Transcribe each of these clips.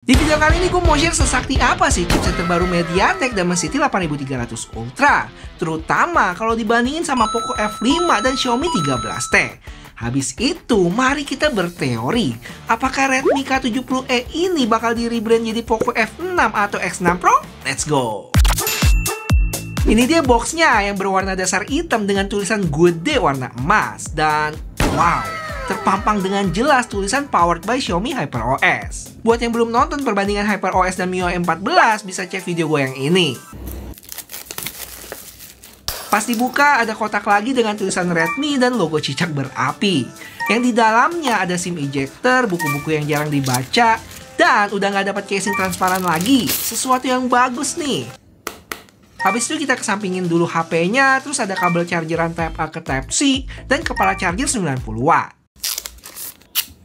Di video kali ini gue mau share sesakti apa sih chipset terbaru MediaTek Dimensity 8300 Ultra, terutama kalau dibandingin sama Poco F5 dan Xiaomi 13T. Habis itu, mari kita berteori, apakah Redmi K70e ini bakal di rebrand jadi Poco F6 atau X6 Pro? Let's go! Ini dia boxnya yang berwarna dasar hitam dengan tulisan gede warna emas. Dan wow, terpampang dengan jelas tulisan Powered by Xiaomi HyperOS. Buat yang belum nonton perbandingan HyperOS dan MIUI 14, bisa cek video gue yang ini. Pas dibuka, ada kotak lagi dengan tulisan Redmi dan logo cicak berapi. Yang di dalamnya ada SIM ejector, buku-buku yang jarang dibaca, dan udah nggak dapat casing transparan lagi. Sesuatu yang bagus nih. Habis itu kita kesampingin dulu HP-nya, terus ada kabel chargeran Type A ke Type C, dan kepala charger 90 watt.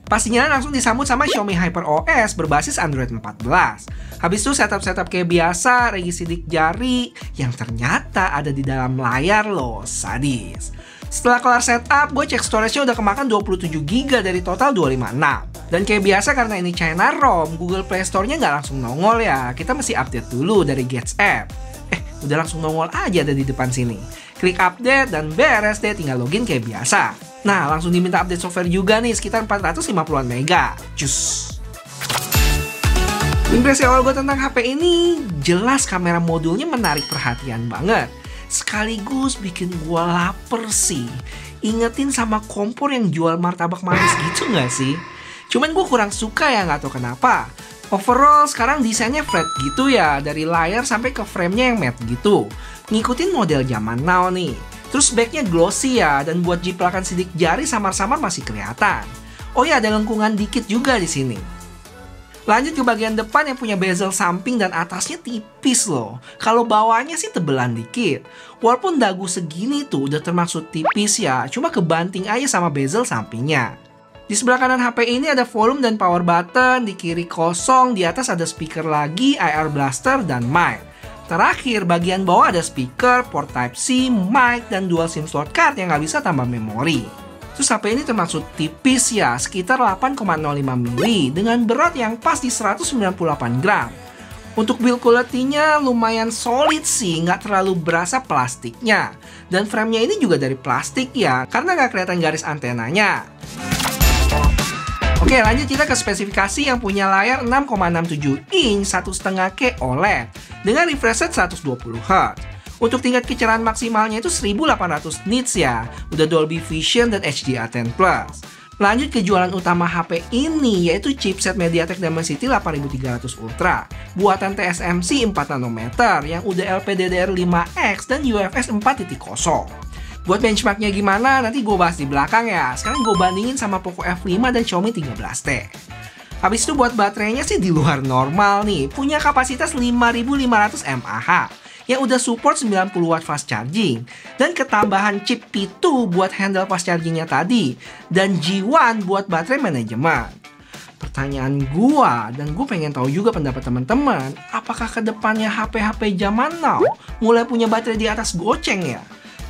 Pastinya langsung disambut sama Xiaomi HyperOS berbasis Android 14. Habis itu setup kayak biasa, regi sidik jari yang ternyata ada di dalam layar loh, sadis. Setelah kelar setup, gue cek storage-nya udah kemakan 27GB dari total 256. Dan kayak biasa karena ini China ROM, Google Play Store-nya nggak langsung nongol ya. Kita mesti update dulu dari Gets App. Udah langsung nongol aja ada di depan sini. Klik update dan beres deh, tinggal login kayak biasa. Nah, langsung diminta update software juga nih, sekitar 450-an mega. Cus. Impresi awal gue tentang HP ini, jelas kamera modulnya menarik perhatian banget. Sekaligus bikin gue lapar sih. Ingetin sama kompor yang jual martabak manis gitu nggak sih? Cuman gue kurang suka ya, nggak tahu kenapa. Overall sekarang desainnya flat gitu ya, dari layar sampai ke frame-nya yang matte gitu. Ngikutin model zaman now nih. Terus backnya glossy ya, dan buat jiplakan sidik jari samar-samar masih kelihatan. Oh ya, ada lengkungan dikit juga di sini. Lanjut ke bagian depan yang punya bezel samping dan atasnya tipis loh. Kalau bawahnya sih tebelan dikit. Walaupun dagu segini tuh udah termasuk tipis ya, cuma kebanting aja sama bezel sampingnya. Di sebelah kanan HP ini ada volume dan power button, di kiri kosong, di atas ada speaker lagi, IR blaster, dan mic. Terakhir, bagian bawah ada speaker, port Type-C, mic, dan dual SIM slot card yang nggak bisa tambah memori. Terus HP ini termasuk tipis ya, sekitar 8,05 mili dengan berat yang pas di 198 gram. Untuk build quality-nya lumayan solid sih, nggak terlalu berasa plastiknya. Dan frame-nya ini juga dari plastik ya, karena nggak kelihatan garis antenanya. Oke, lanjut kita ke spesifikasi yang punya layar 6,67 inch 1,5K OLED dengan refresh rate 120Hz. Untuk tingkat kecerahan maksimalnya itu 1800 nits ya, udah Dolby Vision dan HDR10+. Lanjut ke jualan utama HP ini, yaitu chipset MediaTek Dimensity 8300 Ultra buatan TSMC 4 nanometer yang udah LPDDR5X dan UFS 4.0. Buat benchmarknya gimana, nanti gue bahas di belakang ya. Sekarang gue bandingin sama Poco F5 dan Xiaomi 13T. Habis itu buat baterainya sih di luar normal nih. Punya kapasitas 5500 mAh yang udah support 90 watt fast charging. Dan ketambahan chip P2 buat handle fast chargingnya tadi. Dan G1 buat baterai manajemen. Pertanyaan gua, dan gue pengen tahu juga pendapat teman-teman, apakah kedepannya HP-HP zaman now mulai punya baterai di atas goceng ya?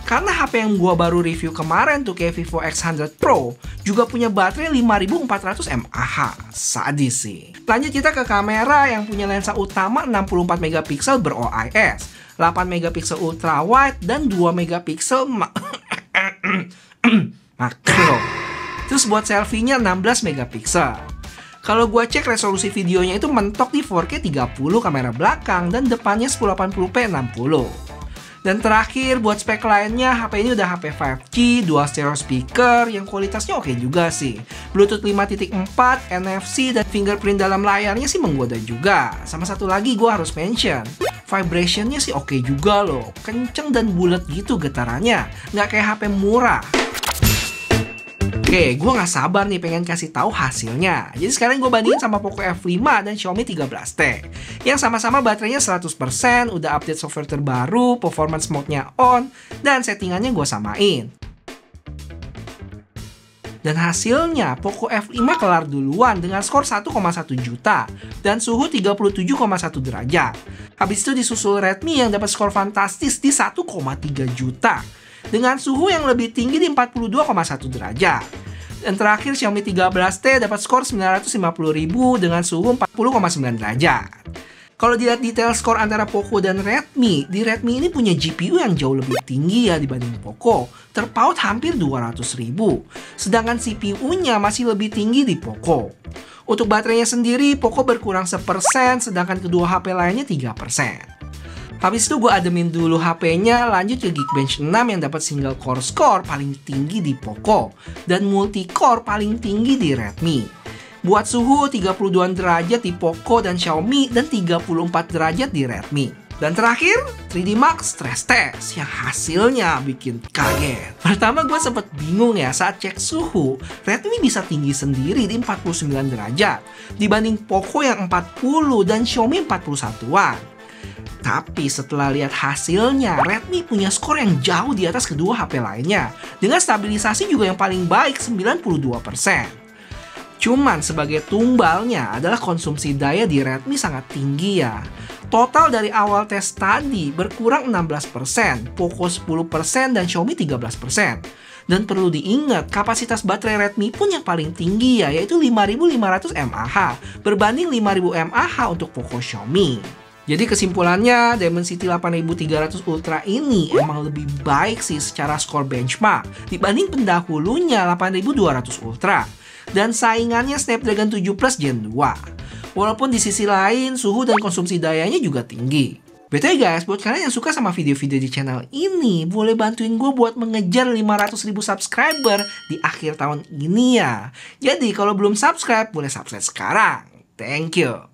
Karena HP yang gua baru review kemarin tuh kayak Vivo X100 Pro juga punya baterai 5400 mAh. Sadis sih. Lanjut kita ke kamera yang punya lensa utama 64 megapiksel ber-OIS, 8 megapiksel ultra wide dan 2 megapiksel makro. Terus buat selfie-nya 16 megapiksel. Kalau gua cek resolusi videonya itu mentok di 4K 30 kamera belakang dan depannya 1080p 60. Dan terakhir, buat spek lainnya, HP ini udah HP 5G, dual stereo speaker, yang kualitasnya oke juga sih. Bluetooth 5.4, NFC, dan fingerprint dalam layarnya sih menggoda juga. Sama satu lagi gue harus mention, vibrationnya sih oke juga loh. Kenceng dan bulat gitu getarannya, nggak kayak HP murah. Oke, gue gak sabar nih pengen kasih tahu hasilnya. Jadi sekarang gue bandingin sama Poco F5 dan Xiaomi 13T. Yang sama-sama baterainya 100%, udah update software terbaru, performance mode-nya on, dan settingannya gue samain. Dan hasilnya, Poco F5 kelar duluan dengan skor 1,1 juta dan suhu 37,1 derajat. Habis itu disusul Redmi yang dapat skor fantastis di 1,3 juta dengan suhu yang lebih tinggi di 42,1 derajat. Dan terakhir Xiaomi 13T dapat skor 950.000 dengan suhu 40,9 derajat. Kalau dilihat detail skor antara Poco dan Redmi, di Redmi ini punya GPU yang jauh lebih tinggi ya dibanding Poco, terpaut hampir 200.000. Sedangkan CPU-nya masih lebih tinggi di Poco. Untuk baterainya sendiri, Poco berkurang 1%, sedangkan kedua HP lainnya 3%. Habis itu gue ademin dulu HP-nya, lanjut ke Geekbench 6 yang dapat single core score paling tinggi di Poco dan multi core paling tinggi di Redmi. Buat suhu 32 derajat di Poco dan Xiaomi dan 34 derajat di Redmi. Dan terakhir, 3D Mark stress test yang hasilnya bikin kaget. Pertama gue sempet bingung ya saat cek suhu, Redmi bisa tinggi sendiri di 49 derajat dibanding Poco yang 40 dan Xiaomi 41-an. Tapi setelah lihat hasilnya, Redmi punya skor yang jauh di atas kedua HP lainnya dengan stabilisasi juga yang paling baik 92%. Cuman sebagai tumbalnya adalah konsumsi daya di Redmi sangat tinggi ya. Total dari awal tes tadi berkurang 16%, Poco 10% dan Xiaomi 13%. Dan perlu diingat, kapasitas baterai Redmi pun yang paling tinggi ya, yaitu 5500 mAh berbanding 5000 mAh untuk Poco Xiaomi. Jadi kesimpulannya, Dimensity 8300 Ultra ini emang lebih baik sih secara skor benchmark dibanding pendahulunya 8200 Ultra. Dan saingannya Snapdragon 7 Plus Gen 2. Walaupun di sisi lain, suhu dan konsumsi dayanya juga tinggi. BTW guys, buat kalian yang suka sama video-video di channel ini, boleh bantuin gue buat mengejar 500.000 subscriber di akhir tahun ini ya. Jadi kalau belum subscribe, boleh subscribe sekarang. Thank you.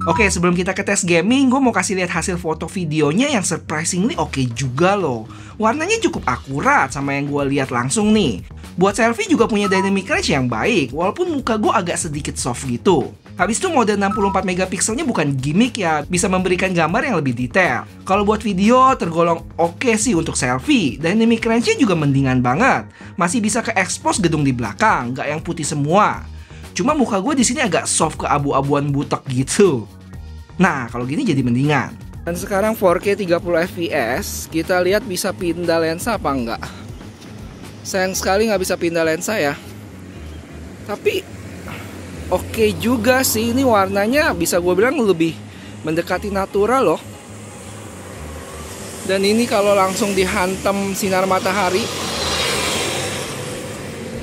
Oke, sebelum kita ke tes gaming, gue mau kasih lihat hasil foto videonya yang surprisingly oke juga loh. Warnanya cukup akurat sama yang gue lihat langsung nih. Buat selfie juga punya dynamic range yang baik, walaupun muka gue agak sedikit soft gitu. Habis itu mode 64 megapikselnya bukan gimmick ya, bisa memberikan gambar yang lebih detail. Kalau buat video tergolong oke sih untuk selfie, dynamic range-nya juga mendingan banget. Masih bisa ke expose gedung di belakang, nggak yang putih semua. Cuma muka gue di sini agak soft ke abu-abuan butek gitu. Nah, kalau gini jadi mendingan. Dan sekarang 4K 30 fps, kita lihat bisa pindah lensa apa enggak. Sayang sekali nggak bisa pindah lensa ya. Tapi oke juga sih, ini warnanya bisa gue bilang lebih mendekati natural loh. Dan ini kalau langsung dihantam sinar matahari,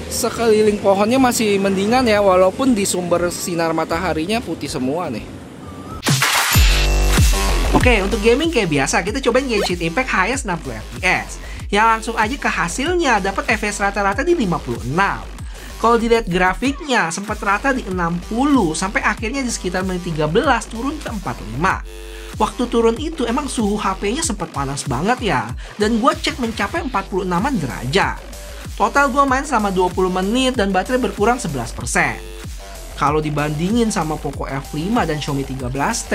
sekeliling pohonnya masih mendingan ya, walaupun di sumber sinar mataharinya putih semua nih. Oke, untuk gaming kayak biasa, kita cobain Genshin Impact highest 60 fps. Ya langsung aja ke hasilnya, dapat FPS rata-rata di 56. Kalau dilihat grafiknya, sempat rata di 60, sampai akhirnya di sekitar menit 13 turun ke 45. Waktu turun itu emang suhu HP-nya sempat panas banget ya, dan gue cek mencapai 46an derajat. Total gue main selama 20 menit dan baterai berkurang 11%. Kalau dibandingin sama Poco F5 dan Xiaomi 13T,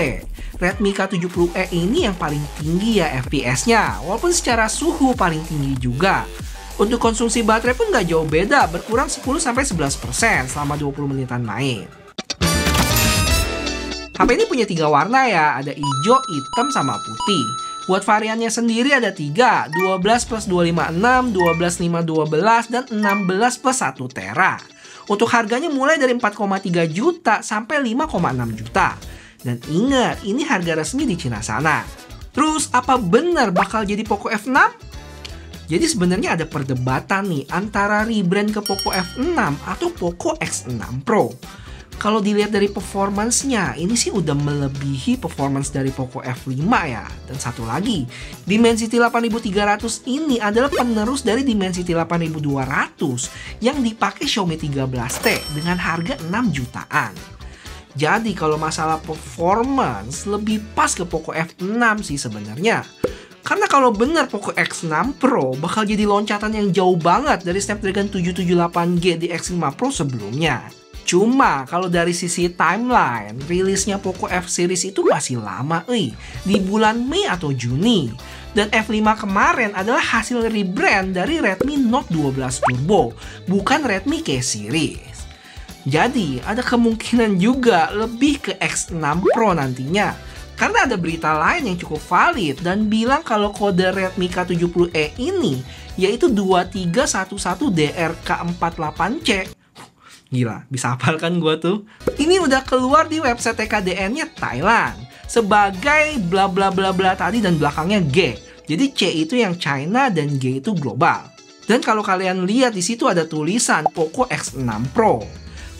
Redmi K70e ini yang paling tinggi ya FPS-nya, walaupun secara suhu paling tinggi juga. Untuk konsumsi baterai pun nggak jauh beda, berkurang 10-11% selama 20 menitan main. HP ini punya 3 warna ya, ada hijau, hitam, sama putih. Buat variannya sendiri ada 3, 12 plus 256, 12 5 12, dan 16 plus 1 tera. Untuk harganya mulai dari 4,3 juta sampai 5,6 juta. Dan ingat, ini harga resmi di Cina sana. Terus, apa benar bakal jadi Poco F6? Jadi sebenarnya ada perdebatan nih antara rebrand ke Poco F6 atau Poco X6 Pro. Kalau dilihat dari performance-nya, ini sih udah melebihi performance dari Poco F5 ya. Dan satu lagi, Dimensity 8300 ini adalah penerus dari Dimensity 8200 yang dipakai Xiaomi 13T dengan harga 6 jutaan. Jadi kalau masalah performance, lebih pas ke Poco F6 sih sebenarnya. Karena kalau benar Poco X6 Pro bakal jadi loncatan yang jauh banget dari Snapdragon 778G di X5 Pro sebelumnya. Cuma kalau dari sisi timeline, rilisnya Poco F series itu masih lama di bulan Mei atau Juni. Dan F5 kemarin adalah hasil rebrand dari Redmi Note 12 Turbo, bukan Redmi K series. Jadi ada kemungkinan juga lebih ke X6 Pro nantinya. Karena ada berita lain yang cukup valid dan bilang kalau kode Redmi K70e ini yaitu 2311DRK48C. Gila, bisa hafal kan gua tuh? Ini udah keluar di website TKDN-nya Thailand sebagai bla bla bla bla tadi dan belakangnya G. Jadi C itu yang China dan G itu global. Dan kalau kalian lihat di situ ada tulisan Poco X6 Pro.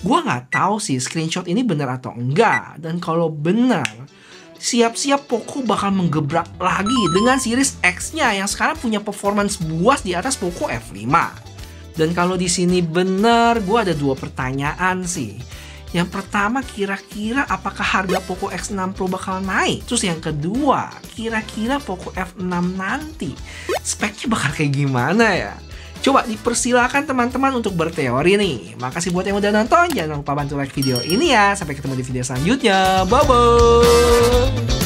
Gua nggak tahu sih screenshot ini bener atau enggak. Dan kalau bener, siap-siap Poco bakal menggebrak lagi dengan series X-nya yang sekarang punya performance buas di atas Poco F5. Dan kalau di sini bener, gue ada dua pertanyaan sih. Yang pertama, kira-kira apakah harga Poco X6 Pro bakal naik? Terus yang kedua, kira-kira Poco F6 nanti speknya bakal kayak gimana ya? Coba dipersilakan teman-teman untuk berteori nih. Makasih buat yang udah nonton, jangan lupa bantu like video ini ya. Sampai ketemu di video selanjutnya. Bye-bye!